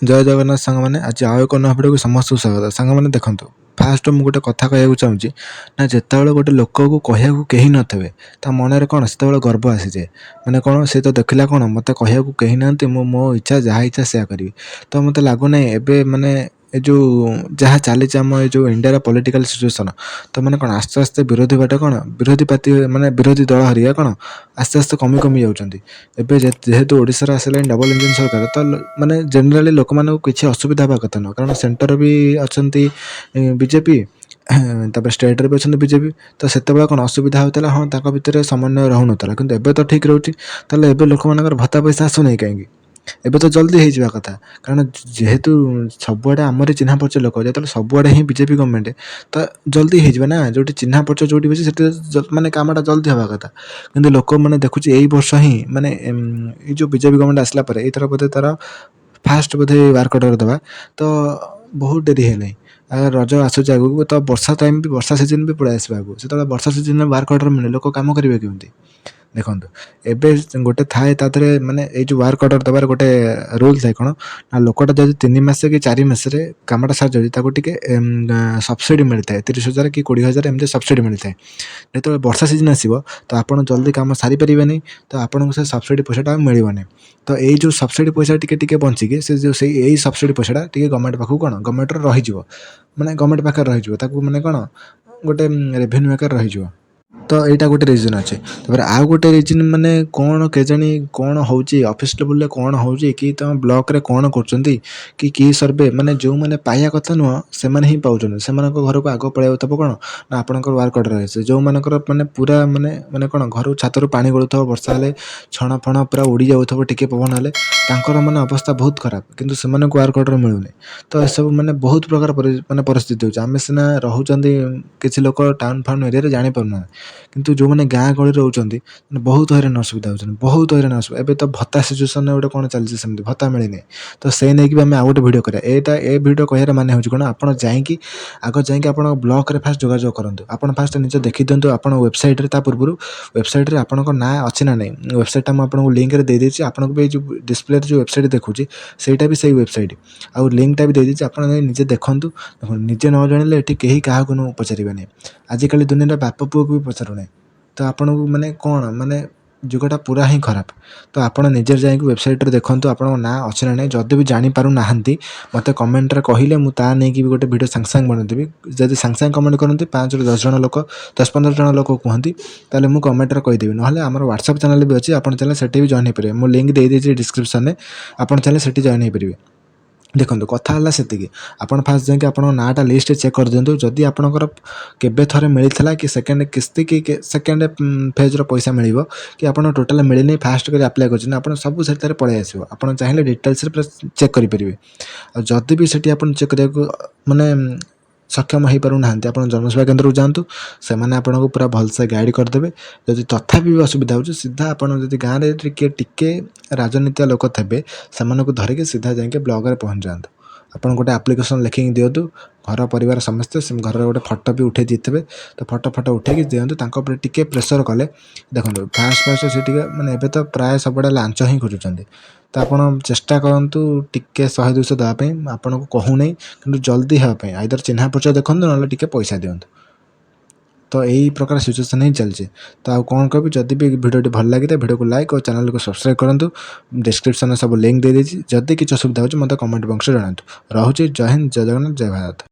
जय जगन्नाथ सांग मैंने आज आउ एक नूआ भिडियो समस्त स्वागत सांग मैंने देखो फास्ट मुझे गोटे कथा कहूँ चाहूँगी ना जिते गोटे लोक को कहूँ कहीं नथे ता मन कौन से गर्व आसी जाए मैंने कौन सी तो देखला कौन मत कहूँ कहीं ना मो इच्छा जहाँ इच्छा से करी तो मत लगुना एवं माने ए जो जहाँ चली आम जो इंडिया पॉलिटिकल सिचुएशन तो मैंने कौन आस्ते आस्ते विरोधी बाटे कौन विरोधी पार्टी माने विरोधी दल हरिया कौन आस्ते आस्ते कमी कमी जाऊँगी एवं जेहेतु ओडिशा आसला डबल इंजिन सरकार तो माने जनरली लोक मान किसी असुविधा हवा कथा नुह कारण सेंटर भी अच्छा बीजेपी तापर स्टेट रे भी अच्छा बीजेपी तो से कौन असुविधा होता हाँ तक भितर समन्वय रहून कि एवं तो ठीक रोचे ताले लोक मान भत्ता पैसा आसुना कहीं एबे तो जल्दी हो कथा कारण जेहेतु सबुआडे आमरी चिन्हा परिचय लोक जो सबुआडे ही बीजेपी गवर्नमेंट तो जल्दी हो ना जो चिन्हा परिचय जो माने कामटा जल्दी हवा कथा कि लोक मैंने देखुची यही वर्ष ही माने जो बीजेपी गवर्नमेंट आसला एथर बोधे तार फास्ट बोधे वार्क ऑर्डर दबा तो बहुत डेरी है नहीं रज आसूस आगू तो वर्षा टाइम भी वर्षा सीजन भी पड़े आसवा आगू से वर्षा सीजन में वार्क ऑर्डर मिले लोक कम करेंगे केमती देखो एबे गोटे थाए तादरे माने ए जो वार्क ऑर्डर दबार गोटे रूल थाए कौन ना लोकटा जब 3 मास कि 4 मास कामटा सार जाए सब्सिडी मिलता है 30,000 कि 20,000 एमती सब्सिडी मिलता है जो वर्षा सीजन आसो तो आपड़ जल्दी कम सारी पारे तो आपको से सब्सिडी पैसाटा मिलने तो ये जो सब्सिडी पैसा टी बचिकी से जो यही सब्सिडी पैसाटा टी गवर्नमेंट पाक कौन गवर्नमेंट रही मैंने गवर्नमेंट पाखे रही मैंने कौन गोटे रेवेन्यू आकार रही तो यहाँ गोटे रिजन अच्छे तापर आउ गोटे रिजन माने कौन केजाणी कौन हो ऑफिस लेवल कौन हो कि तुम ब्लॉक रे कौन कर सर्वे माने जो मैंने पाया कथा नुह से ही पाँच से घर को आग पड़े तब कौन ना आपण वार्क ऑर्डर है जो मानकर माने पूरा माने माने कौन घर छातर पानी गलुव वर्षा हेले छण फण पूरा उड़ी जाऊे टिके पवन हेले माने अवस्था बहुत खराब किंतु से वार्क ऑर्डर मिलूनी तो सब माने बहुत प्रकार माने परिस्थिति होची आमे सिना रहउचंदी किछि लोक टाउन फाउन एरिया जानी पारुना किंतु जो मैंने गाँ गहली रोचे बहुत हैरान असुविधा होती बहुत हैरान असुविधा एवं तो भत्ता सिचुएसन गोटे कौन चलती सेमती भत्ता मिलनी तो से नहीं भी आम आउ गोटे भिडियो करा ए भिडियो कह माने हो कौन आप जाकि आग जाकि आप ब्लॉक रे फास्ट जोगाजोग करूँ आप फास्ट निज देखी दिंतु आप वेबसाइट रे पूर्व वेबसाइट रे आपन ना अच्छी ना नहीं वेबसाइट आपको लिंक रे दे देछि आपन भी जो डिस्प्ले जो वेबसाइट देखुची सेटा भी सही वेबसाइट आउ लिंकटा भी दे देछि आप निजे देखंतु निजे न जानिले एठी केही काहा को पचारिबे आजिकल दुनिया बाप पुओ को भी पचारू ना तो आपन को माने कौन माने जुगटा पूरा ही खराब तो आप निजे जाकि वेबसाइट रे देखंतु आपन ना अच्छे ना नहीं जदि भी जानी पारु नाहंती मते कमेंट रे कहिले मु ता नै कि गोटे वीडियो सांग सांग बनदेबी जदि सांग सांग कमेंट करंती 5 ରୁ 10 जण लोक 10-15 जण लोक कहंती ताले मु कमेंट रे कहि देबी नहले हमर व्हाट्सएप चैनल भी अछि आपन चैनल सेठी भी जॉइन हे परिबे मु लिंक दे देछि डिस्क्रिप्शन में आपन चैनल सेठी जॉइन हे परिबे देखो कथा है से आपड़ फास्ट जाकि आप नाटा लिस्ट चेक कर दिंतु जदि आपंकर केबे थरे मिलता कि सेकेंड किस्ती कि सेकेंड फेज रो पैसा मिल कि आप टोटाल मिलनी फास्ट कर अप्लाई कर सब से पलि आसो आप चाहिए डिटेल्स चेक करेंगे जदि भी से चेक करा माने सक्षम हो पार ना आप जनसेवा केन्द्र को जातु से आपको पूरा भलसे गाइड करदे जदि तथापि भी असुविधा हो सीधा आप गाँव में टिके राजनीतिक लोक थे से धरिकी सीधा जाके ब्लॉक में पहुँच जातु आप गोटे आप्लिकेसन लिखिक दिंतु घर परिवार समस्ते घर गोटे फटो भी उठे देते तो फटो उठे दिंतु टिके प्रेसर कले देखो फास्ट फास्ट से माने एबे तो प्राय सबुड़ा लांच ही खोजुंट तो आप चेष्टा करूँ टिके 100-200 देवाई आपन को कहूँ नहीं कि जल्दी हाँपाई आइदर चिन्हा परिचय देखो ना टिके पैसा दिंतु तो यही प्रकार सिचुएसन ही चलती तो आउ कौन कह जदि भी भिडियो भल लगे भिडियो को लाइक और चैनल को सब्सक्राइब करूँ डिस्क्रिप्शन में सब लिंक दे दीजिए जदि किसी असुविधा हो मतलब कमेंट बॉक्स में जनातु रोचे जय हिंद जय जगन्नाथ जय भारत।